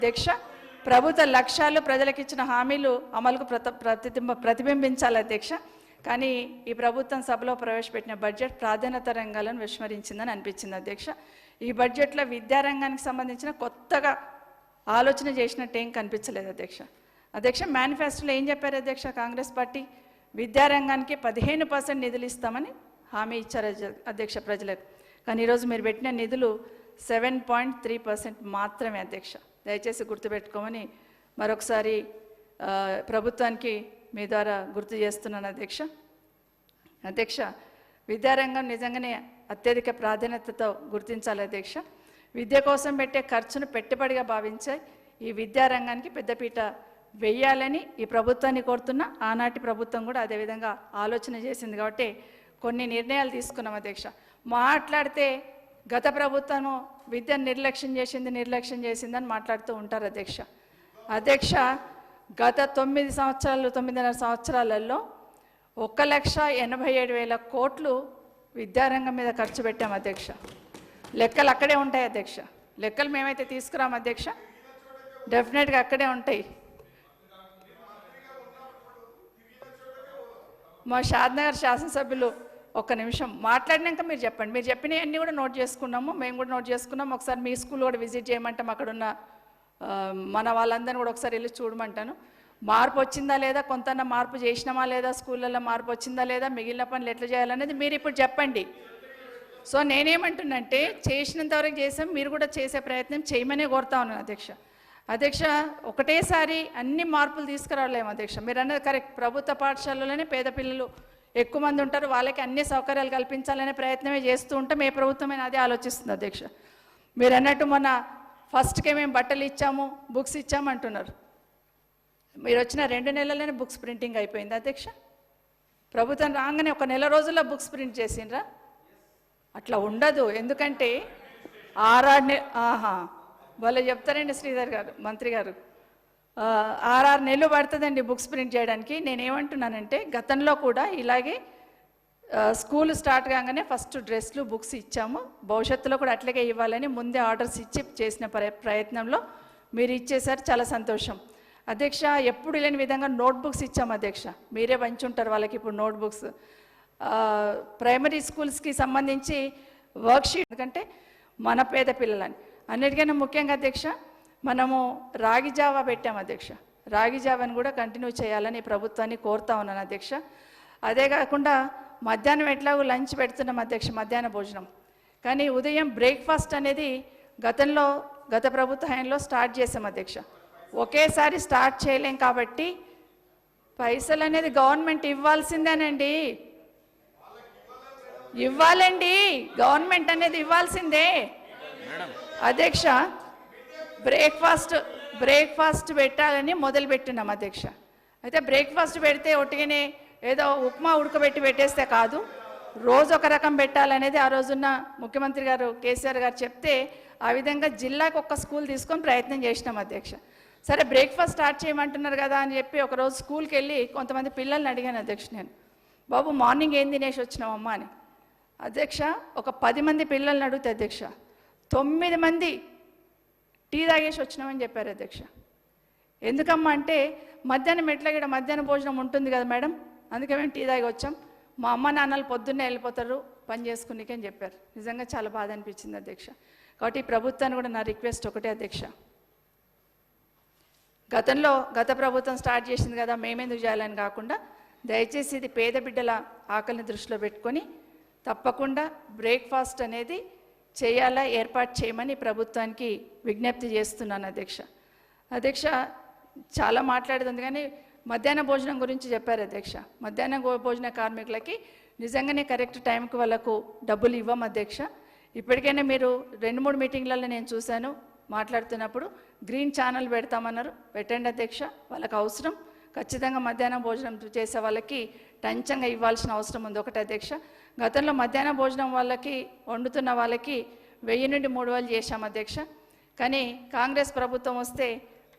అధ్యక్ష, ప్రభుత్వ లక్ష్యాలు ప్రజలకు ఇచ్చిన హామీలు అమలుకు ప్రతిబింబించాలి అధ్యక్ష. కానీ ఈ ప్రభుత్వం సభలో ప్రవేశపెట్టిన బడ్జెట్ ప్రాధాన్యత రంగాలను విస్మరించిందని అనిపించింది అధ్యక్ష. ఈ బడ్జెట్లో విద్యారంగానికి సంబంధించిన కొత్తగా ఆలోచన చేసినట్టు ఏం కనిపించలేదు అధ్యక్ష. మేనిఫెస్టోలో ఏం చెప్పారు అధ్యక్ష? కాంగ్రెస్ పార్టీ విద్యారంగానికి 15% నిధులు ఇస్తామని హామీ ఇచ్చారు అధ్యక్ష ప్రజలకు. కానీ ఈరోజు మీరు పెట్టిన నిధులు 7.3% మాత్రమే అధ్యక్ష. దయచేసి గుర్తుపెట్టుకోమని మరొకసారి ప్రభుత్వానికి మీ ద్వారా గుర్తు చేస్తున్నాను అధ్యక్ష. విద్యారంగం నిజంగానే అత్యధిక ప్రాధాన్యతతో గుర్తించాలి అధ్యక్ష. విద్య కోసం పెట్టే ఖర్చును పెట్టుబడిగా భావించే ఈ విద్యారంగానికి పెద్దపీట వేయాలని ఈ ప్రభుత్వాన్ని కోరుతున్నా. ఆనాటి ప్రభుత్వం కూడా అదేవిధంగా ఆలోచన చేసింది కాబట్టి కొన్ని నిర్ణయాలు తీసుకున్నాం అధ్యక్ష. మాట్లాడితే గత ప్రభుత్వము విద్యను నిర్లక్ష్యం చేసిందని మాట్లాడుతూ ఉంటారు అధ్యక్ష. గత 9.5 సంవత్సరాలలో 1,87,000 కోట్లు విద్యారంగం మీద ఖర్చు పెట్టాం అధ్యక్ష. లెక్కలు అక్కడే ఉంటాయి అధ్యక్ష. లెక్కలు మేమైతే తీసుకురాం అధ్యక్ష, డెఫినెట్గా అక్కడే ఉంటాయి. మా షాద్నగర్ శాసనసభ్యులు ఒక్క నిమిషం మాట్లాడినాక మీరు చెప్పండి. మీరు చెప్పినవన్నీ కూడా నోట్ చేసుకున్నాము, మేము కూడా నోట్ చేసుకున్నాము. ఒకసారి మీ స్కూల్ కూడా విజిట్ చేయమంటాం. అక్కడున్న మన వాళ్ళందరినీ కూడా ఒకసారి వెళ్ళి చూడమంటాను. మార్పు వచ్చిందా లేదా, కొంత మార్పు చేసినామా లేదా, స్కూళ్ళల్లో మార్పు వచ్చిందా లేదా, మిగిలిన పనులు ఎట్లా చేయాలనేది మీరు ఇప్పుడు చెప్పండి. సో నేనేమంటున్నంటే చేసినంతవరకు చేసాం, మీరు కూడా చేసే ప్రయత్నం చేయమనే కోరుతా ఉన్నాను అధ్యక్ష. ఒకటేసారి అన్ని మార్పులు తీసుకురాలేము అధ్యక్ష. మీరు అన్నది కరెక్ట్. ప్రభుత్వ పాఠశాలలోనే పేద పిల్లలు ఎక్కువ మంది ఉంటారు, వాళ్ళకి అన్ని సౌకర్యాలు కల్పించాలనే ప్రయత్నమే చేస్తూ ఉంటాం. ఏ ప్రభుత్వమైనా అదే ఆలోచిస్తుంది అధ్యక్ష. మీరు అన్నట్టు మొన్న ఫస్ట్కే మేము బట్టలు ఇచ్చాము, బుక్స్ ఇచ్చాము అంటున్నారు. మీరు వచ్చిన 2 నెలల్లోనే బుక్స్ ప్రింటింగ్ అయిపోయింది అధ్యక్ష. ప్రభుత్వం రాగానే 1 నెల రోజుల్లో బుక్స్ ప్రింట్ చేసిండ్రా? అట్లా ఉండదు. ఎందుకంటే 6 వాళ్ళు చెప్తారండి శ్రీధర్ గారు, మంత్రి గారు, 6 నెలలు పడుతుందండి బుక్స్ ప్రింట్ చేయడానికి. నేనేమంటున్నానంటే గతంలో కూడా ఇలాగే స్కూల్ స్టార్ట్ కాగానే ఫస్ట్ డ్రెస్లు బుక్స్ ఇచ్చాము, భవిష్యత్తులో కూడా అట్లాగే ఇవ్వాలని ముందే ఆర్డర్స్ ఇచ్చి చేసిన ప్రయత్నంలో మీరు ఇచ్చేసారు, చాలా సంతోషం అధ్యక్ష. ఎప్పుడు లేని విధంగా నోట్బుక్స్ ఇచ్చాము అధ్యక్ష. మీరే పంచుంటారు వాళ్ళకి ఇప్పుడు నోట్బుక్స్. ప్రైమరీ స్కూల్స్కి సంబంధించి వర్క్షీట్, ఎందుకంటే మన పేద పిల్లలని. అన్నిటికైనా ముఖ్యంగా అధ్యక్ష మనము రాగి జావా పెట్టాము అధ్యక్ష. రాగి జావాని కూడా కంటిన్యూ చేయాలని ప్రభుత్వాన్ని కోరుతా ఉన్నాను అధ్యక్ష. అదే కాకుండా మధ్యాహ్నం ఎట్లాగో లంచ్ పెడుతున్నాం అధ్యక్ష, మధ్యాహ్న భోజనం. కానీ ఉదయం బ్రేక్ఫాస్ట్ అనేది గత ప్రభుత్వ హయాంలో స్టార్ట్ చేసాం అధ్యక్ష. ఒకేసారి స్టార్ట్ చేయలేం కాబట్టి పైసలు అనేది గవర్నమెంట్ ఇవ్వాల్సిందేనండి, ఇవ్వాలండి. గవర్నమెంట్ అనేది ఇవ్వాల్సిందే అధ్యక్ష. బ్రేక్ఫాస్ట్ పెట్టాలని మొదలుపెట్టినాం అధ్యక్ష. అయితే బ్రేక్ఫాస్ట్ పెడితే ఒట్టిగానే ఏదో ఉప్మా ఉడకబెట్టి పెట్టేస్తే కాదు, రోజు ఒక రకం పెట్టాలనేది ఆ రోజున్న ముఖ్యమంత్రి గారు కేసీఆర్ గారు చెప్తే ఆ విధంగా జిల్లాకు ఒక స్కూల్ తీసుకొని ప్రయత్నం చేసినాం అధ్యక్ష. సరే బ్రేక్ఫాస్ట్ స్టార్ట్ చేయమంటున్నారు కదా అని చెప్పి ఒకరోజు స్కూల్కి వెళ్ళి కొంతమంది పిల్లల్ని అడిగాను అధ్యక్ష. నేను, బాబు మార్నింగ్ ఏం తినేసి వచ్చినావమ్మా అని. అధ్యక్ష ఒక 10 మంది పిల్లల్ని అడిగితే అధ్యక్ష 9 మంది టీ తాగేసి వచ్చినామని చెప్పారు అధ్యక్ష. ఎందుకమ్మా అంటే మధ్యాహ్నం ఎట్లాగ మధ్యాహ్న భోజనం ఉంటుంది కదా మేడం, అందుకే మేము టీ తాగి వచ్చాం, మా అమ్మ నాన్నలు పొద్దున్నే వెళ్ళిపోతారు పని చేసుకునేకి అని చెప్పారు. నిజంగా చాలా బాధ అనిపించింది అధ్యక్ష. కాబట్టి ప్రభుత్వాన్ని కూడా నా రిక్వెస్ట్ ఒకటే అధ్యక్ష, గత ప్రభుత్వం స్టార్ట్ చేసింది కదా మేమెందుకు చేయాలని కాకుండా దయచేసి ఇది పేద బిడ్డల ఆకలిని దృష్టిలో పెట్టుకొని తప్పకుండా బ్రేక్ఫాస్ట్ అనేది ఏర్పాటు చేయమని ప్రభుత్వానికి విజ్ఞప్తి చేస్తున్నాను అధ్యక్ష. చాలా మాట్లాడుతుంది కానీ మధ్యాహ్న భోజనం గురించి చెప్పారు అధ్యక్ష. మధ్యాహ్న భోజన కార్మికులకి నిజంగానే కరెక్ట్ టైంకి వాళ్ళకు డబ్బులు ఇవ్వం అధ్యక్ష. ఇప్పటికైనా మీరు 2-3 మీటింగ్లలో నేను చూశాను మాట్లాడుతున్నప్పుడు గ్రీన్ ఛానల్ పెడతామన్నారు, పెట్టండి అధ్యక్ష. వాళ్ళకి అవసరం ఖచ్చితంగా మధ్యాహ్న భోజనం చేసే వాళ్ళకి టంచంగా ఇవ్వాల్సిన అవసరం ఉంది ఒకటి అధ్యక్ష. గతంలో మధ్యాహ్న భోజనం వాళ్ళకి వండుతున్న వాళ్ళకి 1000 నుండి 3000 చేశాం అధ్యక్ష. కానీ కాంగ్రెస్ ప్రభుత్వం వస్తే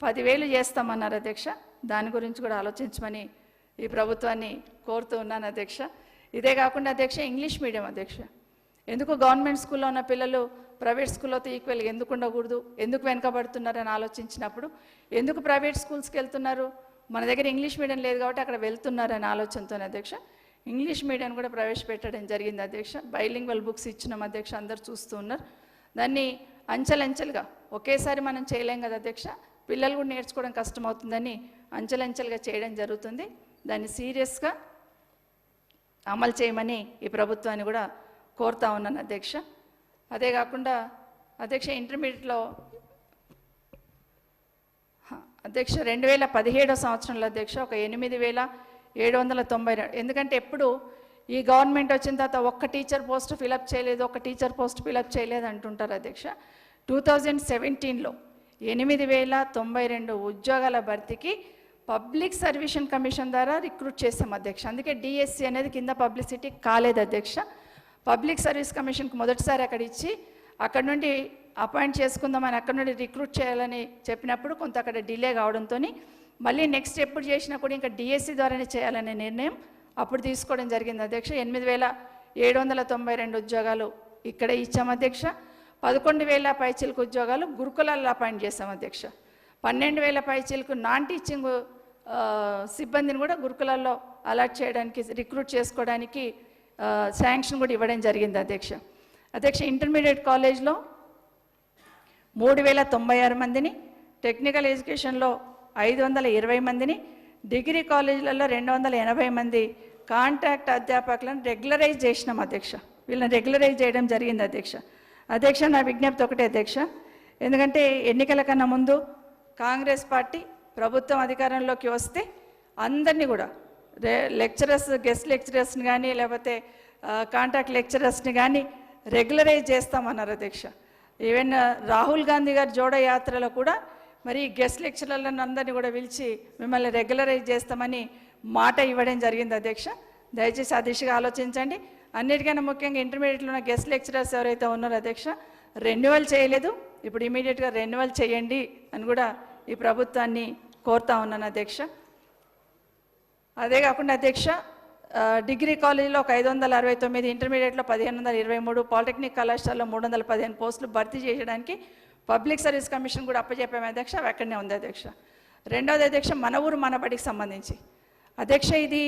10,000 చేస్తామన్నారు అధ్యక్ష. దాని గురించి కూడా ఆలోచించమని ఈ ప్రభుత్వాన్ని కోరుతూ ఉన్నాను అధ్యక్ష. ఇదే కాకుండా అధ్యక్ష ఇంగ్లీష్ మీడియం అధ్యక్ష. ఎందుకు గవర్నమెంట్ స్కూల్లో ఉన్న పిల్లలు ప్రైవేట్ స్కూళ్ళతో ఈక్వల్గా ఎందుకు ఉండకూడదు, ఎందుకు వెనకబడుతున్నారని ఆలోచించినప్పుడు ఎందుకు ప్రైవేట్ స్కూల్స్కి వెళ్తున్నారు, మన దగ్గర ఇంగ్లీష్ మీడియం లేదు కాబట్టి అక్కడ వెళ్తున్నారని ఆలోచనతోనే అధ్యక్ష ఇంగ్లీష్ మీడియం కూడా ప్రవేశపెట్టడం జరిగింది అధ్యక్ష. బైలింగ్వల్ బుక్స్ ఇచ్చినాం అధ్యక్ష, అందరు చూస్తూ ఉన్నారు. దాన్ని అంచెలంచెలుగా ఒకేసారి మనం చేయలేం కదా అధ్యక్ష, పిల్లలు కూడా నేర్చుకోవడం కష్టమవుతుందని అంచెలంచెలుగా చేయడం జరుగుతుంది. దాన్ని సీరియస్గా అమలు చేయమని ఈ ప్రభుత్వాన్ని కూడా కోరుతా ఉన్నాను అధ్యక్ష. అదే కాకుండా అధ్యక్ష ఇంటర్మీడియట్లో అధ్యక్ష 2017 సంవత్సరంలో అధ్యక్ష ఒక 8,792, ఎందుకంటే ఎప్పుడు ఈ గవర్నమెంట్ వచ్చిన తర్వాత ఒక్క టీచర్ పోస్ట్ ఫిలప్ చేయలేదు, ఒక్క టీచర్ పోస్ట్ ఫిలప్ చేయలేదు అంటుంటారు అధ్యక్ష. 2017లో 8,092 ఉద్యోగాల భర్తీకి పబ్లిక్ సర్వీస్ కమిషన్ ద్వారా రిక్రూట్ చేసాం అధ్యక్ష. అందుకే డిఎస్సి అనేది కింద పబ్లిసిటీ కాలేదు అధ్యక్ష. పబ్లిక్ సర్వీస్ కమిషన్కి మొదటిసారి అక్కడ ఇచ్చి అక్కడ నుండి అపాయింట్ చేసుకుందామని అక్కడ నుండి రిక్రూట్ చేయాలని చెప్పినప్పుడు కొంత అక్కడ డిలే కావడంతో మళ్ళీ నెక్స్ట్ ఎప్పుడు చేసినా కూడా ఇంకా డిఎస్సి ద్వారానే చేయాలనే నిర్ణయం అప్పుడు తీసుకోవడం జరిగింది అధ్యక్ష. 8,792 ఉద్యోగాలు ఇక్కడే ఇచ్చాం అధ్యక్ష. 11,000 పైచిలకు ఉద్యోగాలు గురుకులాల్లో అపాయింట్ చేశాం అధ్యక్ష. 12,000 పైచిలకు నాన్ టీచింగ్ సిబ్బందిని కూడా గురుకులాల్లో అలాట్ చేయడానికి రిక్రూట్ చేసుకోవడానికి శాంక్షన్ కూడా ఇవ్వడం జరిగింది అధ్యక్ష. అధ్యక్ష ఇంటర్మీడియట్ కాలేజ్లో 3,096 మందిని, టెక్నికల్ ఎడ్యుకేషన్లో 520 మందిని, డిగ్రీ కాలేజీలలో 280 మంది కాంట్రాక్ట్ అధ్యాపకులను రెగ్యులరైజ్ చేసినాం అధ్యక్ష. వీళ్ళని రెగ్యులరైజ్ చేయడం జరిగింది అధ్యక్ష. అధ్యక్ష నా విజ్ఞప్తి ఒకటే అధ్యక్ష, ఎందుకంటే ఎన్నికల కన్నా ముందు కాంగ్రెస్ పార్టీ ప్రభుత్వం అధికారంలోకి వస్తే అందరినీ కూడా లెక్చరర్స్, గెస్ట్ లెక్చరర్స్ని కానీ లేకపోతే కాంట్రాక్ట్ లెక్చరర్స్ని కానీ రెగ్యులరైజ్ చేస్తామన్నారు అధ్యక్ష. ఈవెన్ రాహుల్ గాంధీ గారి జోడో యాత్రలో కూడా మరి గెస్ట్ లెక్చరర్లను అందరినీ కూడా పిలిచి మిమ్మల్ని రెగ్యులరైజ్ చేస్తామని మాట ఇవ్వడం జరిగింది అధ్యక్ష. దయచేసి ఆ దిశగా ఆలోచించండి. అన్నిటికన్నా ముఖ్యంగా ఇంటర్మీడియట్లో ఉన్న గెస్ట్ లెక్చరర్స్ ఎవరైతే ఉన్నారో అధ్యక్ష రెన్యువల్ చేయలేదు, ఇప్పుడు ఇమీడియట్గా రెన్యువల్ చేయండి అని కూడా ఈ ప్రభుత్వాన్ని కోరుతా ఉన్నాను అధ్యక్ష. అదే కాకుండా అధ్యక్ష డిగ్రీ కాలేజీలో ఒక 569, ఇంటర్మీడియట్లో 1,523, పాలిటెక్నిక్ కళాశాలలో 315 పోస్టులు భర్తీ చేయడానికి పబ్లిక్ సర్వీస్ కమిషన్ కూడా అప్పచెప్పాము అధ్యక్ష. అవి అక్కడనే ఉంది అధ్యక్ష. రెండవది అధ్యక్ష మన ఊరు మన బడికి సంబంధించి అధ్యక్ష ఇది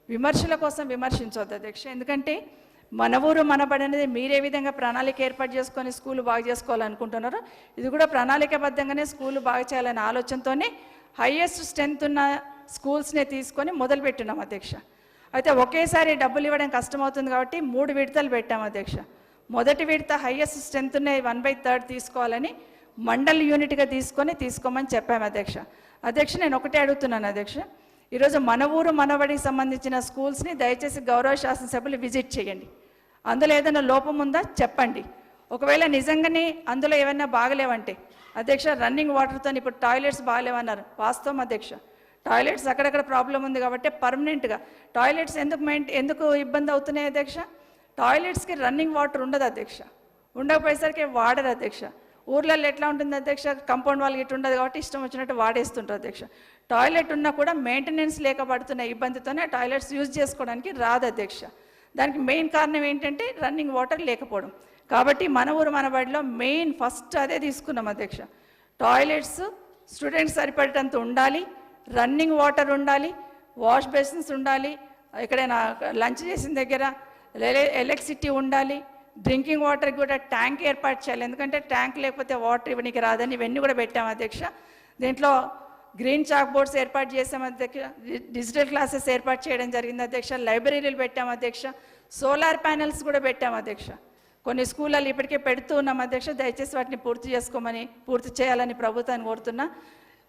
విమర్శల కోసం విమర్శించవద్దు అధ్యక్ష, ఎందుకంటే మన ఊరు మన బడి అనేది మీరే విధంగా ప్రణాళిక ఏర్పాటు చేసుకొని స్కూలు బాగా చేసుకోవాలనుకుంటున్నారో ఇది కూడా ప్రణాళికబద్ధంగానే స్కూలు బాగా చేయాలనే ఆలోచనతోనే హైయెస్ట్ స్ట్రెంత్ ఉన్న స్కూల్స్నే తీసుకొని మొదలుపెట్టున్నాం అధ్యక్ష. అయితే ఒకేసారి డబ్బులు ఇవ్వడం కష్టమవుతుంది కాబట్టి 3 విడతలు పెట్టాం అధ్యక్ష. మొదటి విడత హైయెస్ట్ స్ట్రెంత్ ఉన్న 1/3 తీసుకోవాలని మండల్ యూనిట్గా తీసుకోమని చెప్పాము అధ్యక్ష. అధ్యక్ష నేను ఒకటే అడుగుతున్నాను అధ్యక్ష, ఈరోజు మన ఊరు మనబడికి సంబంధించిన స్కూల్స్ని దయచేసి గౌరవ శాసనసభ్యులు విజిట్ చేయండి. అందులో ఏదైనా లోపం ఉందా చెప్పండి. ఒకవేళ నిజంగానే అందులో ఏమైనా బాగలేవంటే అధ్యక్ష రన్నింగ్ వాటర్తో ఇప్పుడు టాయిలెట్స్ బాగలేవన్నారు, వాస్తవం అధ్యక్ష. టాయిలెట్స్ అక్కడక్కడ ప్రాబ్లం ఉంది కాబట్టి పర్మనెంట్గా టాయిలెట్స్ ఎందుకు ఇబ్బంది అవుతున్నాయి అధ్యక్ష? టాయిలెట్స్కి రన్నింగ్ వాటర్ ఉండదు అధ్యక్ష, ఉండకపోయేసరికి వాడరు అధ్యక్ష. ఊర్లలో ఎట్లా ఉంటుంది అధ్యక్ష, కంపౌండ్ వాళ్ళకి ఇటు ఉండదు కాబట్టి ఇష్టం వచ్చినట్టు వాడేస్తుంటారు అధ్యక్ష. టాయిలెట్ ఉన్నా కూడా మెయింటెనెన్స్ లేకపోతున్న ఇబ్బందితోనే టాయిలెట్స్ యూజ్ చేసుకోవడానికి రాదు అధ్యక్ష. దానికి మెయిన్ కారణం ఏంటంటే రన్నింగ్ వాటర్ లేకపోవడం. కాబట్టి మన ఊరు మన బడిలో మెయిన్ ఫస్ట్ అదే తీసుకున్నాం అధ్యక్ష. టాయిలెట్స్ స్టూడెంట్స్ సరిపడేటంత ఉండాలి, రన్నింగ్ వాటర్ ఉండాలి, వాష్ బేసిన్స్ ఉండాలి, ఎక్కడైనా లంచ్ చేసిన దగ్గర ఎలక్ట్రిసిటీ ఉండాలి, డ్రింకింగ్ వాటర్కి కూడా ట్యాంక్ ఏర్పాటు చేయాలి, ఎందుకంటే ట్యాంక్ లేకపోతే వాటర్ ఇవ్వడానికి రాదని ఇవన్నీ కూడా పెట్టాము అధ్యక్ష. దీంట్లో గ్రీన్ చాక్ బోర్డ్స్ ఏర్పాటు చేసాం అధ్యక్ష, డిజిటల్ క్లాసెస్ ఏర్పాటు చేయడం జరిగింది అధ్యక్ష, లైబ్రరీలు పెట్టాము అధ్యక్ష, సోలార్ ప్యానెల్స్ కూడా పెట్టాము అధ్యక్ష. కొన్ని స్కూళ్ళలో ఇప్పటికే పెడుతూ ఉన్నాం అధ్యక్ష, దయచేసి వాటిని పూర్తి చేయాలని ప్రభుత్వాన్ని కోరుతున్నా.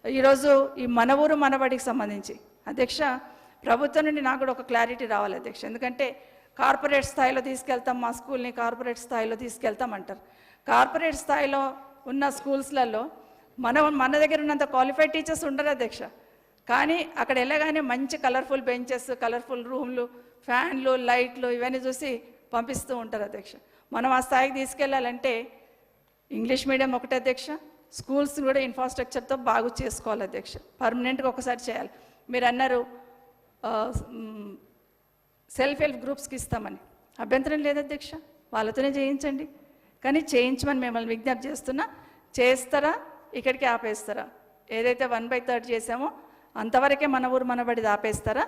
ఈరోజు ఈ మన ఊరు మనబడికి సంబంధించి అధ్యక్ష ప్రభుత్వం నుండి నాకు కూడా ఒక క్లారిటీ రావాలి అధ్యక్ష, ఎందుకంటే కార్పొరేట్ స్థాయిలో తీసుకెళ్తాం మా స్కూల్ని, కార్పొరేట్ స్థాయిలో తీసుకెళ్తామంటారు. కార్పొరేట్ స్థాయిలో ఉన్న స్కూల్స్లలో మన దగ్గర ఉన్నంత క్వాలిఫైడ్ టీచర్స్ ఉండరు అధ్యక్ష, కానీ అక్కడ వెళ్ళగానే మంచి కలర్ఫుల్ బెంచెస్, కలర్ఫుల్ రూమ్లు, ఫ్యాన్లు, లైట్లు ఇవన్నీ చూసి పంపిస్తూ ఉంటారు అధ్యక్ష. మనం ఆ స్థాయికి తీసుకెళ్ళాలంటే ఇంగ్లీష్ మీడియం ఒకటే అధ్యక్ష, స్కూల్స్ కూడా ఇన్ఫ్రాస్ట్రక్చర్తో బాగు చేసుకోవాలి అధ్యక్ష, పర్మనెంట్గా ఒకసారి చేయాలి. మీరు అన్నారు సెల్ఫ్ హెల్ప్ గ్రూప్స్కి ఇస్తామని, అభ్యంతరం లేదు అధ్యక్ష, వాళ్ళతోనే చేయించండి. కానీ చేయించమని మిమ్మల్ని విజ్ఞప్తి చేస్తున్నా. చేస్తారా, ఇక్కడికి ఆపేస్తారా? ఏదైతే 1/3 చేసామో అంతవరకే మన ఊరు మనబడిది ఆపేస్తారా,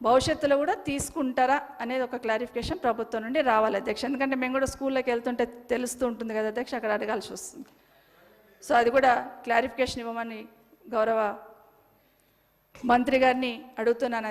భవిష్యత్తులో కూడా తీసుకుంటారా అనేది ఒక క్లారిఫికేషన్ ప్రభుత్వం నుండి రావాలి అధ్యక్ష. ఎందుకంటే మేము కూడా స్కూల్లోకి వెళ్తుంటే తెలుస్తూ ఉంటుంది కదా అధ్యక్ష, అక్కడ అడగాల్సి వస్తుంది. సో అది కూడా క్లారిఫికేషన్ ఇవ్వమని గౌరవ మంత్రి గారిని అడుగుతున్నాను.